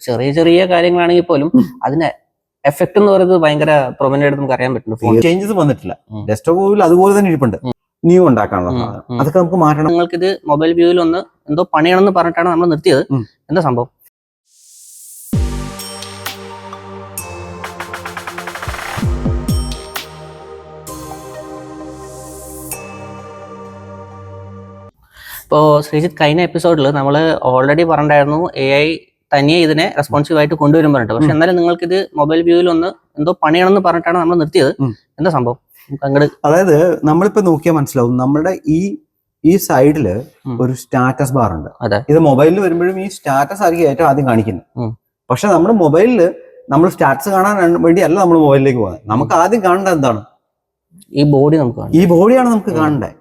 ചെറിയ ചെറിയ കാര്യങ്ങളാണെങ്കിൽ പോലും അതിന് എഫക്ട് എന്ന് പറയുന്നത് ഭയങ്കര പ്രൊമനന്റ് ആയിട്ട് നമുക്ക് അറിയാൻ പറ്റും. ചേഞ്ചസ് വന്നിട്ടില്ല. ഡെസ്ക്ടോപ്പിൽ അതുപോലെ തന്നെ ഇരിപ്പുണ്ട്. ന്യൂ ഉണ്ടാക്കാനുള്ള സാധനം അതൊക്കെ നമുക്ക് മാറ്റണം. നിങ്ങൾക്ക് ഇത് മൊബൈൽ വ്യൂവിൽ ഒന്ന് എന്തോ പണിയാണെന്ന് പറഞ്ഞിട്ടാണ് നമ്മൾ നിർത്തിയത്. എന്താ സംഭവം? ഇപ്പോൾ ശ്രീജിത്ത് കഴിഞ്ഞ എപ്പിസോഡിൽ നമ്മൾ ഓൾറെഡി പറഞ്ഞിട്ടുണ്ടായിരുന്നു AI തനിയെ ഇതിനെ റെസ്പോൺസീവ് ആയിട്ട് കൊണ്ടുവരും പറഞ്ഞിട്ട്. പക്ഷെ എന്നാലും നിങ്ങൾക്ക് ഇത് മൊബൈൽ വ്യൂവിൽ ഒന്ന് എന്തോ പണിയാണെന്ന് പറഞ്ഞിട്ടാണ് നമ്മൾ നിർത്തിയത്. എന്താ സംഭവം? അതായത് നമ്മളിപ്പോ നോക്കിയാൽ മനസ്സിലാവും, നമ്മുടെ ഈ സൈഡില് ഒരു സ്റ്റാറ്റസ് ബാർ ഉണ്ട്. ഇത് മൊബൈലിൽ വരുമ്പോഴും ഈ സ്റ്റാറ്റസ് ആയിരിക്കും ഏറ്റവും ആദ്യം കാണിക്കുന്നത്. പക്ഷെ നമ്മുടെ മൊബൈലില് നമ്മൾ സ്റ്റാറ്റസ് കാണാൻ വേണ്ടിയല്ല നമ്മൾ മൊബൈലിലേക്ക് പോകുന്നത്. നമുക്ക് ആദ്യം കാണേണ്ടത് എന്താണ്? ഈ ബോഡിയാണ് നമുക്ക് കാണേണ്ടത്.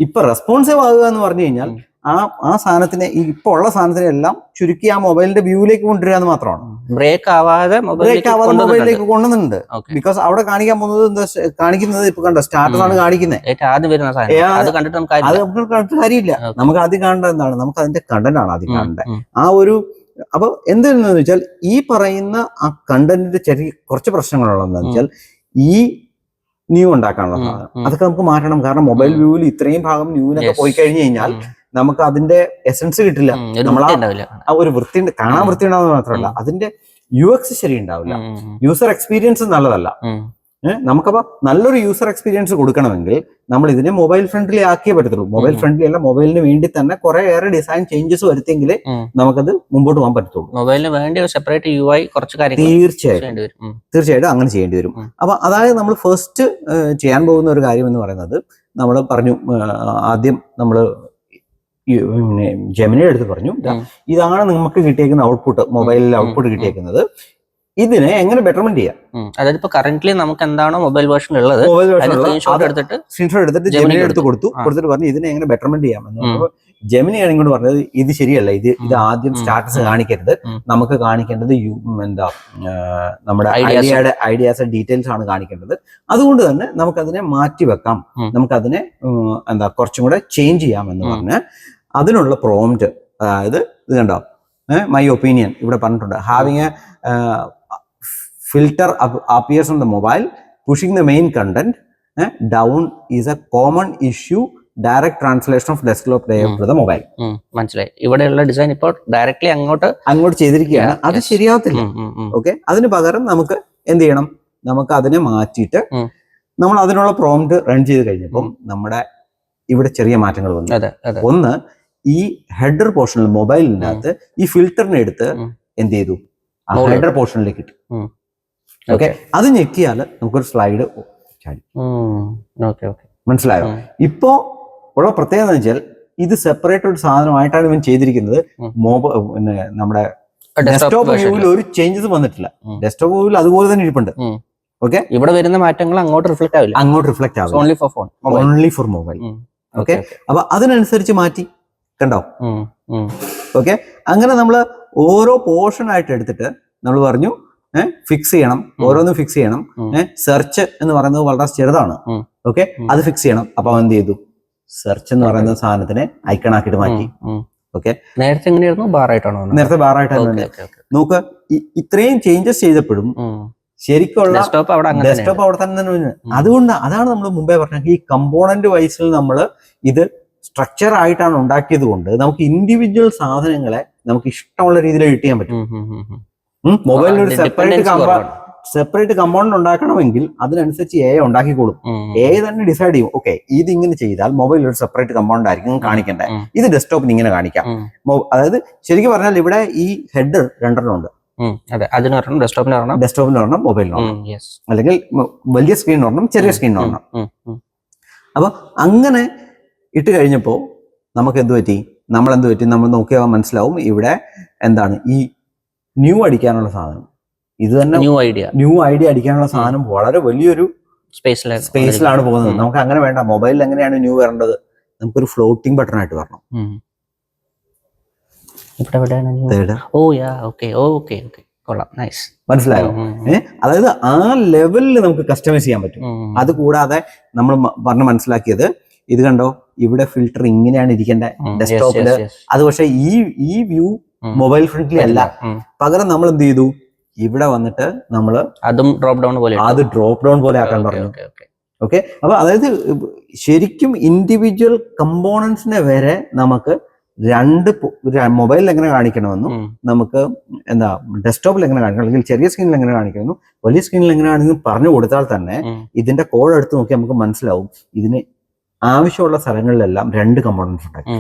ഇപ്പൊ റെസ്പോൺസീവ് ആകുക എന്ന് പറഞ്ഞു കഴിഞ്ഞാൽ ആ സാധനത്തിനെ, ഇപ്പൊ ഉള്ള സാധനത്തിനെ എല്ലാം ചുരുക്കി ആ മൊബൈലിന്റെ വ്യൂവിലേക്ക് കൊണ്ടുവരിക എന്ന് മാത്രമാണ്. ബ്രേക്ക് ആവാതെ മൊബൈലിലേക്ക് കൊണ്ടുവന്നുണ്ട്. ബിക്കോസ് അവിടെ കാണിക്കാൻ പോകുന്നത് കാണിക്കുന്നത് ഇപ്പൊ കണ്ടോ, സ്റ്റാറ്റസ് ആണ് കാണിക്കുന്നത്. അത് കണ്ടിട്ട് കാര്യമില്ല. നമുക്ക് ആദ്യം കാണേണ്ടത് എന്താണ്? നമുക്ക് അതിന്റെ കണ്ടന്റ് ആണ് ആദ്യം കാണേണ്ടത്. അപ്പൊ എന്താണെന്ന് വെച്ചാൽ ഈ പറയുന്ന ആ കണ്ടന്റിന്റെ കുറച്ച് പ്രശ്നങ്ങളുള്ളതെന്ന് വെച്ചാൽ ഈ ന്യൂ ഉണ്ടാക്കാനുള്ള സാധനം അതൊക്കെ നമുക്ക് മാറ്റണം. കാരണം മൊബൈൽ വ്യൂവിൽ ഇത്രയും ഭാഗം ന്യൂവിനൊക്കെ പോയി കഴിഞ്ഞു കഴിഞ്ഞാൽ നമുക്ക് അതിന്റെ എസൻസ് കിട്ടില്ല. നമ്മൾ ആ ഒരു വൃത്തി, കാണാൻ വൃത്തി ഉണ്ടാവുന്നത് മാത്രമല്ല അതിന്റെ UX ശരി ഉണ്ടാവില്ല. യൂസർ എക്സ്പീരിയൻസ് നല്ലതല്ല. നമുക്കപ്പോ നല്ലൊരു യൂസർ എക്സ്പീരിയൻസ് കൊടുക്കണമെങ്കിൽ നമ്മൾ ഇതിനെ മൊബൈൽ ഫ്രണ്ട്ലി ആക്കിയേ പറ്റത്തുള്ളൂ. മൊബൈൽ ഫ്രണ്ട്ലി അല്ല, മൊബൈലിന് വേണ്ടി തന്നെ കുറെ ഏറെ ഡിസൈൻ ചേഞ്ചസ് വരുത്തിയെങ്കിലേ നമുക്കത് മുമ്പോട്ട് പോകാൻ പറ്റത്തുള്ളൂ. മൊബൈലിന് വേണ്ടി സെപ്പറേറ്റ് UI കുറച്ച് കാര്യങ്ങൾ തീർച്ചയായിട്ടും അങ്ങനെ ചെയ്യേണ്ടി വരും. അപ്പൊ അതായത് നമ്മൾ ഫസ്റ്റ് ചെയ്യാൻ പോകുന്ന ഒരു കാര്യം എന്ന് പറയുന്നത്, നമ്മൾ പറഞ്ഞു ആദ്യം നമ്മൾ ജെമിനി എടുത്ത് പറഞ്ഞു, ഇതാണ് നമുക്ക് കിട്ടിയേക്കുന്ന ഔട്ട്പുട്ട്, മൊബൈലിൽ ഔട്ട്പുട്ട് കിട്ടിയേക്കുന്നത്. ഇതിനെ എങ്ങനെ ബെറ്റർമെന്റ് ചെയ്യാം? അതായത് ഇപ്പൊ കറന്റ്ലി നമുക്ക് എന്താണോ മൊബൈൽ വേർഷൻ ഉള്ളത്, സ്ക്രീൻഷോട്ട് എടുത്തിട്ട് ജെമിനി എടുത്ത് കൊടുത്തിട്ട് പറഞ്ഞു ഇതിനെ എങ്ങനെ ബെറ്റർമെന്റ് ചെയ്യാം എന്ന് പറഞ്ഞപ്പോൾ ജെമിനിയാണ് ഇങ്ങോട്ട് പറഞ്ഞത് ഇത് ശരിയല്ല, ഇത് ആദ്യം സ്റ്റാറ്റസ് കാണിക്കരുത്, നമുക്ക് കാണിക്കേണ്ടത് നമ്മുടെ ഐഡിയാസ് ഡീറ്റെയിൽസ് ആണ് കാണിക്കേണ്ടത്. അതുകൊണ്ട് തന്നെ നമുക്കതിനെ മാറ്റി വെക്കാം, നമുക്കതിനെ കുറച്ചും കൂടെ ചേഞ്ച് ചെയ്യാം എന്ന് പറഞ്ഞ് അതിനുള്ള പ്രോംപ്റ്റ്, അതായത് ഇത് കണ്ടോ, മൈ ഒപ്പീനിയൻ ഇവിടെ പറഞ്ഞിട്ടുണ്ട്. Having A filter appears on the mobile, pushing the main content down is a common issue. Direct translation of desktop layer to the mobile. മനസ്സിലായി. ഇവിടെയുള്ള ഡിസൈൻ ഇപ്പോൾ ഡയറക്ട്ലി അങ്ങോട്ട് ചെയ്തിരിക്കുകയാണ്. അത് ശരിയാവത്തില്ല. ഓക്കെ, അതിന് പകരം നമുക്ക് എന്ത് ചെയ്യണം? നമുക്ക് അതിനെ മാറ്റിയിട്ട് നമ്മൾ അതിനുള്ള പ്രോംപ്റ്റ് റൺ ചെയ്ത് കഴിഞ്ഞപ്പം നമ്മുടെ ഇവിടെ ചെറിയ മാറ്റങ്ങൾ വന്നു. ഒന്ന്, ഈ ഹെഡർ പോർഷനിൽ മൊബൈലിനകത്ത് ഈ ഫിൽറ്ററിനെ എടുത്ത് എന്ത് ചെയ്തു? ഹെഡർ പോർഷനിലേക്ക് ഇട്ടു. ഓക്കെ, അത് ഞെക്കിയാൽ നമുക്കൊരു സ്ലൈഡ് ചാടി. മനസ്സിലായോ? ഇപ്പോ ഉള്ള പ്രത്യേകത എന്ന് വെച്ചാൽ ഇത് സെപ്പറേറ്റ് ഒരു സാധനമായിട്ടാണ് ഇവൻ ചെയ്തിരിക്കുന്നത്. നമ്മുടെ ഡെസ്ക്ടോപ്പ് വ്യൂവിൽ ഒരു ചേഞ്ചസ് വന്നിട്ടില്ല. ഡെസ്ക്ടോപ്പ് വ്യൂവിൽ അതുപോലെ തന്നെ ഇരിപ്പുണ്ട്. ഓക്കെ, ഇവിടെ വരുന്ന മാറ്റങ്ങൾ അങ്ങോട്ട് റിഫ്ലക്ട് ആവില്ല. Only for mobile. ഓക്കെ, അപ്പൊ അതിനനുസരിച്ച് മാറ്റി. കണ്ടോ? ഓക്കെ, അങ്ങനെ നമ്മൾ ഓരോ പോർഷൻ ആയിട്ട് എടുത്തിട്ട് നമ്മൾ പറഞ്ഞു ഫിക്സ് ചെയ്യണം, ഓരോന്നും ഫിക്സ് ചെയ്യണം. സെർച്ച് എന്ന് പറയുന്നത് വളരെ ചെറുതാണ്. ഓക്കെ, അത് ഫിക്സ് ചെയ്യണം. അപ്പൊ എന്ത് ചെയ്തു? സെർച്ച് എന്ന് പറയുന്ന സാധനത്തിനെ ഐക്കൺ ആക്കിയിട്ട് മാറ്റി. ഓക്കെ, നേരത്തെ എങ്ങനെയായിരുന്നു? നേരത്തെ ബാറായിട്ടാണ്. നോക്ക്, ഇത്രയും ചേഞ്ചസ് ചെയ്തപ്പോഴും ശരിക്കുള്ള ഡെസ്ക്ടോപ്പ് അവിടെ തന്നെ. അതാണ് നമ്മൾ മുമ്പേ പറഞ്ഞത്, ഈ കമ്പോണന്റ് വൈസിൽ നമ്മൾ ഇത് സ്ട്രക്ചർ ആയിട്ടാണ് ഉണ്ടാക്കിയത് കൊണ്ട് നമുക്ക് ഇൻഡിവിജ്വൽ സാധനങ്ങളെ നമുക്ക് ഇഷ്ടമുള്ള രീതിയിൽ എഡിറ്റ് ചെയ്യാൻ പറ്റും. മൊബൈലിന് ഒരു സെപ്പറേറ്റ് കമ്പോണന്റ് ഉണ്ടാക്കണമെങ്കിൽ അതിനനുസരിച്ച് AI ഉണ്ടാക്കിക്കോളും. AI തന്നെ ഡിസൈഡ് ചെയ്യും, ഓക്കെ ഇതിങ്ങനെ ചെയ്താൽ മൊബൈലിൽ ഒരു സെപ്പറേറ്റ് കമ്പോണന്റ് ആയിരിക്കും കാണിക്കേണ്ടത്, ഇത് ഡെസ്ക്ടോപ്പിന് ഇങ്ങനെ കാണിക്കാം. അതായത് ശരിക്കും പറഞ്ഞാൽ ഇവിടെ ഈ ഹെഡർ രണ്ടെണ്ണം ഉണ്ട്. ഡെസ്ക്ടോപ്പിന് ഒരെണ്ണം, മൊബൈലിന് ഒരെണ്ണം, അല്ലെങ്കിൽ വലിയ സ്ക്രീൻ ഒരെണ്ണം, ചെറിയ സ്ക്രീൻ ഒരെണ്ണം. അപ്പൊ അങ്ങനെ ഇട്ട് കഴിഞ്ഞപ്പോൾ നമുക്ക് എന്ത് പറ്റി? നമ്മൾ നോക്കിയാൽ മനസ്സിലാവും ഇവിടെ എന്താണ് ഈ ന്യൂ അടിക്കാനുള്ള സാധനം. ഇത് തന്നെ ന്യൂ ഐഡിയ അടിക്കാനുള്ള സാധനം വളരെ വലിയൊരു സ്പേസിലാണ് പോകുന്നത്. നമുക്ക് അങ്ങനെ വേണ്ട. മൊബൈലിൽ എങ്ങനെയാണ് ന്യൂ വരേണ്ടത്? നമുക്കൊരു ഫ്ലോട്ടിംഗ് ബട്ടൺ ആയിട്ട് വരണം. മനസ്സിലായോ? അതായത് ആ ലെവലിൽ നമുക്ക് കസ്റ്റമൈസ് ചെയ്യാൻ പറ്റും. അത് കൂടാതെ നമ്മൾ പറഞ്ഞ് മനസ്സിലാക്കിയത്, ഇത് കണ്ടോ, ഇവിടെ ഫിൽറ്റർ ഇങ്ങനെയാണ് ഇരിക്കേണ്ടത് ഡെസ്ക്ടോപ്പില്. അത് പക്ഷെ ഈ വ്യൂ മൊബൈൽ ഫ്രണ്ട്ലി അല്ല. പകരം നമ്മൾ എന്ത് ചെയ്തു, ഇവിടെ വന്നിട്ട് നമ്മൾ അതും ഡ്രോപ്പ് ഡൗൺ പോലെ ആക്കാൻ പറഞ്ഞു. ഓക്കെ, അപ്പൊ അതായത് ശരിക്കും ഇൻഡിവിജ്വൽ കമ്പോണൻസിനെ വരെ നമുക്ക് മൊബൈലിൽ എങ്ങനെ കാണിക്കണമെന്നും നമുക്ക് ഡെസ്ക്ടോപ്പിൽ എങ്ങനെ കാണിക്കണം, അല്ലെങ്കിൽ ചെറിയ സ്ക്രീനിൽ എങ്ങനെ കാണിക്കണമെന്നും വലിയ സ്ക്രീനിൽ എങ്ങനെ കാണിക്കുന്നു പറഞ്ഞു കൊടുത്താൽ തന്നെ ഇതിന്റെ കോഡ് എടുത്ത് നോക്കി നമുക്ക് മനസ്സിലാവും ഇതിന് ആവശ്യമുള്ള സ്ഥലങ്ങളിലെല്ലാം 2 കമ്പോണൻസ് ഉണ്ടാക്കി.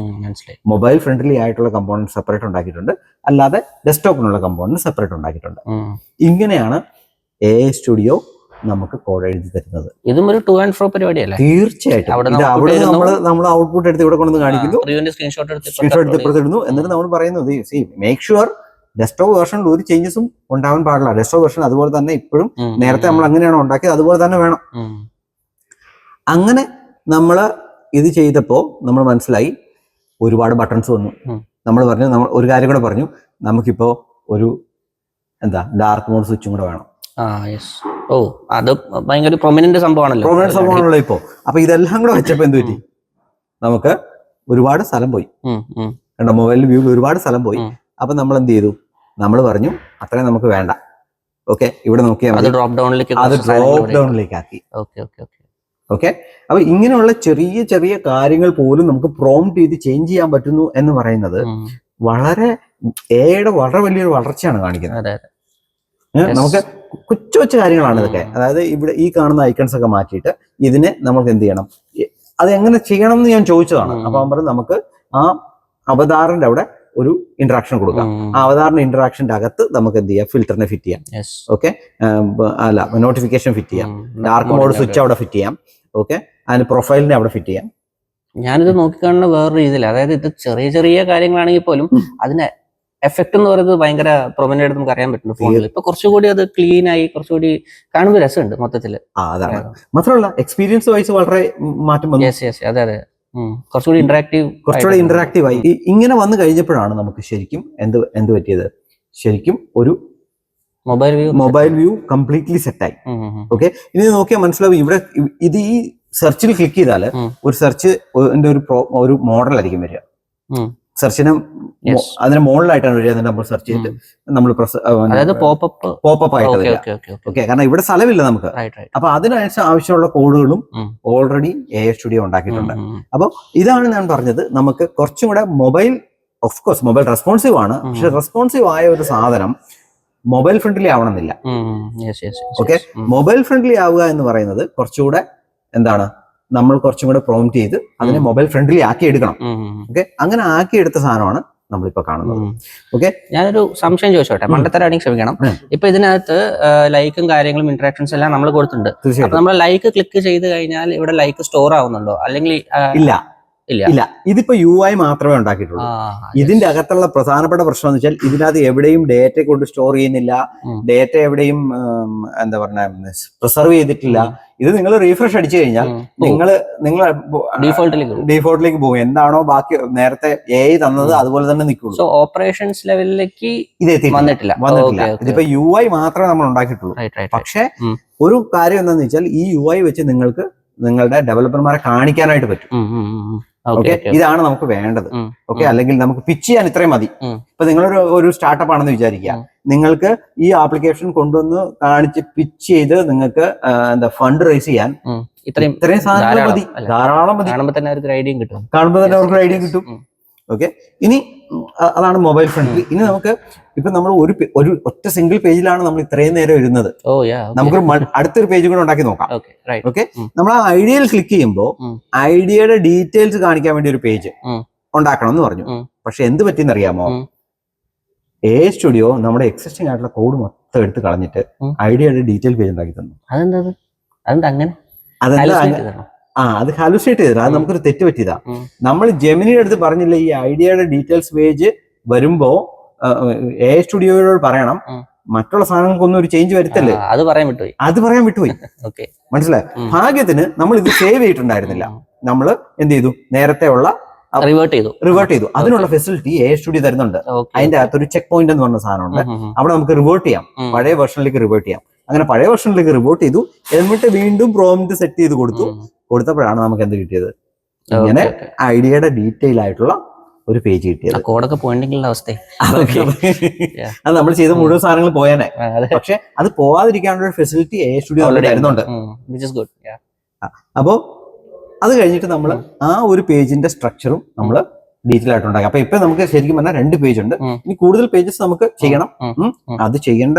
മൊബൈൽ ഫ്രണ്ട്ലി ആയിട്ടുള്ള കമ്പോണൻസ് സെപ്പറേറ്റ് ഉണ്ടാക്കിയിട്ടുണ്ട്, അല്ലാതെ ഡെസ്ക്ടോപ്പിനുള്ള കമ്പോണൻസ് സെപ്പറേറ്റ് ഉണ്ടാക്കിയിട്ടുണ്ട്. ഇങ്ങനെയാണ് AI സ്റ്റുഡിയോ നമുക്ക് കോഡ് എഴുതി തരുന്നത്. ഇതും ഒരു ടു ആൻഡ് ഫ്രോ പരിപാടിയല്ലേ? തീർച്ചയായിട്ടും. അവിടെ നമ്മൾ ഔട്ട്പുട്ട് എടുത്ത് ഇവിടെ കൊണ്ടുവന്ന് കാണിക്കുന്നു, സ്ക്രീൻഷോട്ട് എടുത്ത് ഇപ്പുറത്തിടുന്നു. എന്നിട്ട് നമ്മൾ പറയുന്നത് മേക്ക് ഷുവർ ഡെസ്ക്ടോപ്പ് വേർഷനിൽ ഒരു ചേഞ്ചസും ഉണ്ടാവാൻ പാടില്ല. ഡെസ്ക്ടോപ്പ് വേർഷൻ അതുപോലെ തന്നെ ഇപ്പോഴും നേരത്തെ നമ്മൾ അങ്ങനെയാണോ ഉണ്ടാക്കിയത് അതുപോലെ തന്നെ വേണം. അങ്ങനെ നമ്മൾ ഇത് ചെയ്തപ്പോൾ നമ്മൾ മനസ്സിലായി ഒരുപാട് ബട്ടൺസ് വന്നു. നമ്മൾ ഒരു കാര്യം കൂടെ പറഞ്ഞു, നമുക്കിപ്പോ ഒരു ഡാർക്ക് മോഡ് സ്വിച്ചും കൂടെ വേണം. അത് ഭയങ്കര പ്രൊമിനന്റ് സംഭവമാണല്ലോ ഇപ്പോ. അപ്പൊ ഇതെല്ലാം കൂടെ വെച്ചപ്പോ എന്ത് പറ്റി, നമുക്ക് ഒരുപാട് സ്ഥലം പോയി. കണ്ടോ, മൊബൈൽ വ്യൂവിൽ ഒരുപാട് സ്ഥലം പോയി. അപ്പൊ നമ്മൾ എന്ത് ചെയ്തു, നമ്മൾ പറഞ്ഞു അത്രയും നമുക്ക് വേണ്ട. ഓക്കെ, ഇവിടെ നോക്കിയാൽ അത് ഡ്രോപ്പ് ഡൗണിലേക്ക് ആക്കി. ഓക്കെ, അപ്പൊ ഇങ്ങനെയുള്ള ചെറിയ ചെറിയ കാര്യങ്ങൾ പോലും നമുക്ക് പ്രോംപ്റ്റ് ചെയ്ത് ചേഞ്ച് ചെയ്യാൻ പറ്റുന്നു എന്ന് പറയുന്നത് വളരെ എയുടെ വളരെ വലിയൊരു വളർച്ചയാണ് കാണിക്കുന്നത്. നമുക്ക് കൊച്ചു കൊച്ചു കാര്യങ്ങളാണ് ഇതൊക്കെ. അതായത് ഇവിടെ ഈ കാണുന്ന ഐക്കൺസ് ഒക്കെ മാറ്റിയിട്ട് ഇതിനെ നമുക്ക് എന്ത് ചെയ്യണം, അത് എങ്ങനെ ചെയ്യണം എന്ന് ഞാൻ ചോദിച്ചതാണ്. അപ്പൊ അവൻ പറഞ്ഞു നമുക്ക് ആ അവതാറിന്റെ അവിടെ ഒരു ഇന്ററാക്ഷൻ കൊടുക്കാം. ആ അവതാറിന്റെ ഇന്ററാക്ഷന്റെ അകത്ത് നമുക്ക് എന്ത് ചെയ്യാം, ഫിൽറ്ററിനെ ഫിറ്റ് ചെയ്യാം. ഓക്കെ, അല്ല നോട്ടിഫിക്കേഷൻ ഫിറ്റ് ചെയ്യാം, ഡാർക്ക് മോഡ് സ്വിച്ച് അവിടെ ഫിറ്റ് ചെയ്യാം. ഓക്കെ, അതിന് പ്രൊഫൈലിനെ അവിടെ ഫിറ്റ് ചെയ്യാം. ഞാനിത് നോക്കിക്കാണുന്ന വേറൊരു രീതിയിൽ, അതായത് ഇത് ചെറിയ ചെറിയ കാര്യങ്ങളാണെങ്കിൽ പോലും അതിന് എഫക്ട് എന്ന് പറയുന്നത് ഭയങ്കര പ്രൊമിനന്റ് ആയിട്ട് നമുക്ക് അറിയാൻ പറ്റുന്നു ഫോണിൽ. ഇപ്പൊ കുറച്ചുകൂടി അത് ക്ലീൻ ആയി, കുറച്ചുകൂടി കാണുമ്പോൾ രസമുണ്ട് മൊത്തത്തില്. അതാണ് മാത്രമല്ല എക്സ്പീരിയൻസ് വൈസ് വളരെ മാറ്റം വന്നു. അതെ, കുറച്ചുകൂടി ഇന്ററാക്റ്റീവ് ആയി. ഇങ്ങനെ വന്നു കഴിഞ്ഞപ്പോഴാണ് നമുക്ക് ശരിക്കും എന്ത് പറ്റിയത്, ശരിക്കും ഒരു മൊബൈൽ വ്യൂ കംപ്ലീറ്റ്ലി സെറ്റായി. ഓക്കെ, ഇനി നോക്കിയാൽ മനസ്സിലാവും. ഇവിടെ ഇത് ഈ സെർച്ചിൽ ക്ലിക്ക് ചെയ്താൽ ഒരു സെർച്ച് ഒരു മോഡൽ ആയിരിക്കും വരിക. സെർച്ചിന് അതിന് മുകളിലായിട്ടാണ് വരിക. നമ്മൾ സെർച്ച് ചെയ്തിട്ട് നമ്മൾ പോപ്പപ്പ് ആയിട്ട് വരിക. ഓക്കെ, കാരണം ഇവിടെ സ്ഥലമില്ല നമുക്ക്. അപ്പൊ അതിനനുസരിച്ച് ആവശ്യമുള്ള കോഡുകളും ഓൾറെഡി AI സ്റ്റുഡിയോ ഉണ്ടാക്കിയിട്ടുണ്ട്. അപ്പൊ ഇതാണ് ഞാൻ പറഞ്ഞത്, നമുക്ക് കുറച്ചും കൂടെ mobile, of course mobile responsive ആണ്, പക്ഷെ റെസ്പോൺസീവ് ആയ ഒരു സാധനം മൊബൈൽ ഫ്രണ്ട്ലി ആവണമെന്നില്ല. ഓക്കെ, മൊബൈൽ ഫ്രണ്ട്ലി ആവുക എന്ന് പറയുന്നത് കുറച്ചുകൂടെ നമ്മൾ കുറച്ചും കൂടെ പ്രോംപ്റ്റ് ചെയ്ത് അതിനെ മൊബൈൽ ഫ്രണ്ട്ലി ആക്കി എടുക്കണം. ഓക്കെ, അങ്ങനെ ആക്കി എടുത്ത സാധനമാണ് നമ്മളിപ്പോ കാണുന്നത്. ഓക്കെ, ഞാനൊരു സംശയം ചോദിച്ചോട്ടെ, മണ്ടത്തരാണെങ്കിൽ ക്ഷമിക്കണം. ഇപ്പൊ ഇതിനകത്ത് ലൈക്കും കാര്യങ്ങളും ഇന്ററാക്ഷൻസ് എല്ലാം നമ്മൾ കൊടുത്തിട്ടുണ്ട്. നമ്മൾ ലൈക്ക് ക്ലിക്ക് ചെയ്ത് കഴിഞ്ഞാൽ ഇവിടെ ലൈക്ക് സ്റ്റോർ ആവുന്നുണ്ടോ, അല്ലെങ്കിൽ ഇല്ല, ഇതിപ്പോ UI മാത്രമേ ഉണ്ടാക്കിയിട്ടുള്ളൂ. ഇതിന്റെ അകത്തുള്ള പ്രധാനപ്പെട്ട പ്രശ്നം എന്ന് വെച്ചാൽ ഇതിനകത്ത് എവിടെയും ഡേറ്റ കൊണ്ട് സ്റ്റോർ ചെയ്യുന്നില്ല, ഡേറ്റ എവിടെയും പ്രിസർവ് ചെയ്തിട്ടില്ല. ഇത് നിങ്ങൾ റീഫ്രഷ് അടിച്ചു കഴിഞ്ഞാൽ നിങ്ങൾ ഡീഫോൾട്ടിലേക്ക് പോകും. എന്താണോ ബാക്കി നേരത്തെ AI തന്നത് അതുപോലെ തന്നെ നിൽക്കുള്ളൂ. ഓപ്പറേഷൻസ് ലെവലിലേക്ക് ഇത് വന്നിട്ടില്ല. ഇതിപ്പോ UI മാത്രമേ നമ്മൾ ഉണ്ടാക്കിയിട്ടുള്ളൂ. പക്ഷെ ഒരു കാര്യം എന്താണെന്ന് വെച്ചാൽ ഈ UI വെച്ച് നിങ്ങൾക്ക് നിങ്ങളുടെ ഡെവലപ്പർമാരെ കാണിക്കാനായിട്ട് പറ്റും. ഓക്കെ, ഇതാണ് നമുക്ക് വേണ്ടത്. ഓക്കെ, അല്ലെങ്കിൽ നമുക്ക് പിച്ച് ചെയ്യാൻ ഇത്രയും മതി. ഇപ്പൊ നിങ്ങളൊരു സ്റ്റാർട്ടപ്പ് ആണെന്ന് വിചാരിക്കുക, നിങ്ങൾക്ക് ഈ ആപ്ലിക്കേഷൻ കൊണ്ടുവന്ന് കാണിച്ച് പിച്ച് ചെയ്ത് നിങ്ങൾക്ക് ഫണ്ട് റേസ് ചെയ്യാൻ ഇത്രയും സാധനങ്ങൾ മതി, ധാരാളം മതി. കാണുമ്പോൾ തന്നെ അവർക്ക് ഐഡിയ കിട്ടും. ഓക്കെ, ഇനി അതാണ് മൊബൈൽ ഫ്രണ്ട്ലി. ഇനി നമുക്ക് ഇപ്പൊ നമ്മൾ ഒരു ഒറ്റ സിംഗിൾ പേജിലാണ് നമ്മൾ ഇത്രയും നേരം ഇരുന്നത്. നമുക്ക് അടുത്തൊരു പേജ് കൂടെ ഉണ്ടാക്കി നോക്കാം. ഓക്കെ, നമ്മൾ ആ ഐഡിയയിൽ ക്ലിക്ക് ചെയ്യുമ്പോൾ ഐഡിയയുടെ ഡീറ്റെയിൽസ് കാണിക്കാൻ വേണ്ടി ഒരു പേജ് ഉണ്ടാക്കണം എന്ന് പറഞ്ഞു. പക്ഷെ എന്ത് പറ്റിയെന്ന് അറിയാമോ, AI സ്റ്റുഡിയോ നമ്മുടെ എക്സിസ്റ്റിംഗ് ആയിട്ടുള്ള കോഡ് മൊത്തം എടുത്ത് കളഞ്ഞിട്ട് ഐഡിയയുടെ ഡീറ്റെയിൽ പേജ് ഉണ്ടാക്കി തന്നു. അത് ഹാലുസിനേറ്റ് ചെയ്തത്. അത് നമുക്കൊരു തെറ്റ് പറ്റിയതാ. നമ്മൾ ജെമിനിയുടെ അടുത്ത് പറഞ്ഞില്ല ഈ ഐഡിയയുടെ ഡീറ്റെയിൽസ് പേജ് വരുമ്പോ AI സ്റ്റുഡിയോയോട് പറയണം മറ്റുള്ള സാധനങ്ങൾക്കൊന്നും ഒരു ചേഞ്ച് വരുത്തല്ലേ. അത് പറയാൻ വിട്ടുപോയി. മനസ്സിലായി. ഭാഗ്യത്തിന് നമ്മൾ ഇത് സേവ് ചെയ്തിട്ടുണ്ടായിരുന്നില്ല. നമ്മൾ എന്ത് ചെയ്തു, നേരത്തെ ഉള്ള റിവേർട്ട് ചെയ്തു. അതിനുള്ള ഫെസിലിറ്റി AI സ്റ്റുഡിയോ തരുന്നുണ്ട്. അതിന്റെ അകത്തൊരു ചെക്ക് പോയിന്റ് എന്ന് പറഞ്ഞ സാധനമുണ്ട്. അവിടെ നമുക്ക് റിവേർട്ട് ചെയ്യാം, പഴയ വെർഷനിലേക്ക് റിവേർട്ട് ചെയ്യാം. അങ്ങനെ പഴയ വെർഷനിലേക്ക് റിവേർട്ട് ചെയ്തു. എന്നിട്ട് വീണ്ടും പ്രോംപ്റ്റ് സെറ്റ് ചെയ്ത് കൊടുത്തപ്പോഴാണ് നമുക്ക് എന്ത് കിട്ടിയത്, ഇങ്ങനെ ഐഡിയയുടെ ഡീറ്റെയിൽ ആയിട്ടുള്ള ഒരു പേജ് കിട്ടിയത്. കോഡൊക്കെ പോയിട്ടുള്ള അവസ്ഥ അത് നമ്മൾ ചെയ്ത മുഴുവൻ സാധനങ്ങൾ പോയാനെ. പക്ഷെ അത് പോവാതിരിക്കാനുള്ള ഒരു ഫെസിലിറ്റി AI സ്റ്റുഡിയോ തരുന്നുണ്ട്. അപ്പോ അത് കഴിഞ്ഞിട്ട് നമ്മൾ ആ ഒരു പേജിന്റെ സ്ട്രക്ചറും നമ്മൾ ഡീറ്റെയിൽ ആയിട്ട് ഉണ്ടാക്കി. അപ്പൊ ഇപ്പൊ നമുക്ക് ശരിക്കും പറഞ്ഞാൽ 2 പേജ് ഉണ്ട്. ഇനി കൂടുതൽ പേജസ് നമുക്ക് ചെയ്യണം. അത് ചെയ്യേണ്ട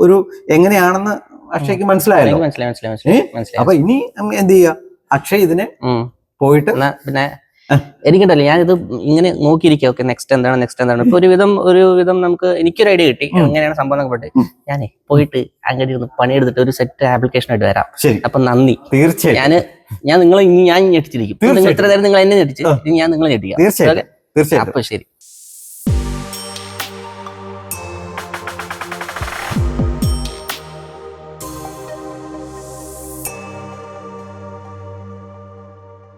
ഒരു എങ്ങനെയാണെന്ന് അക്ഷയ്ക്ക് മനസ്സിലായല്ലോ. അപ്പൊ ഇനി എന്ത് ചെയ്യുക, അക്ഷയ് ഇതിനെ പോയിട്ട് പിന്നെ എനിക്കുണ്ടല്ലോ ഞാനിത് ഇങ്ങനെ നോക്കിയിരിക്കുക. ഓക്കെ നെക്സ്റ്റ് എന്താണ് ഇപ്പൊ ഒരുവിധം നമുക്ക് എനിക്കൊരു ഐഡിയ കിട്ടി എങ്ങനെയാണ് സംഭവം എന്നൊക്കെ പറ്റി. ഞാനേ പോയിട്ട് അങ്ങനെ ഇരുന്ന് പണിയെടുത്തിട്ട് ഒരു സെറ്റ് ആപ്ലിക്കേഷൻ ആയിട്ട് വരാം. അപ്പൊ നന്ദി. തീർച്ചയായും ഞാൻ ഞെട്ടിച്ചിരിക്കും. നിങ്ങൾ ഇത്ര നേരം നിങ്ങൾ എന്നെ ഞെട്ടിച്ച് ഞാൻ നിങ്ങളെ ഞെട്ടിക്കാം. തീർച്ചയായും. അപ്പൊ ശരി.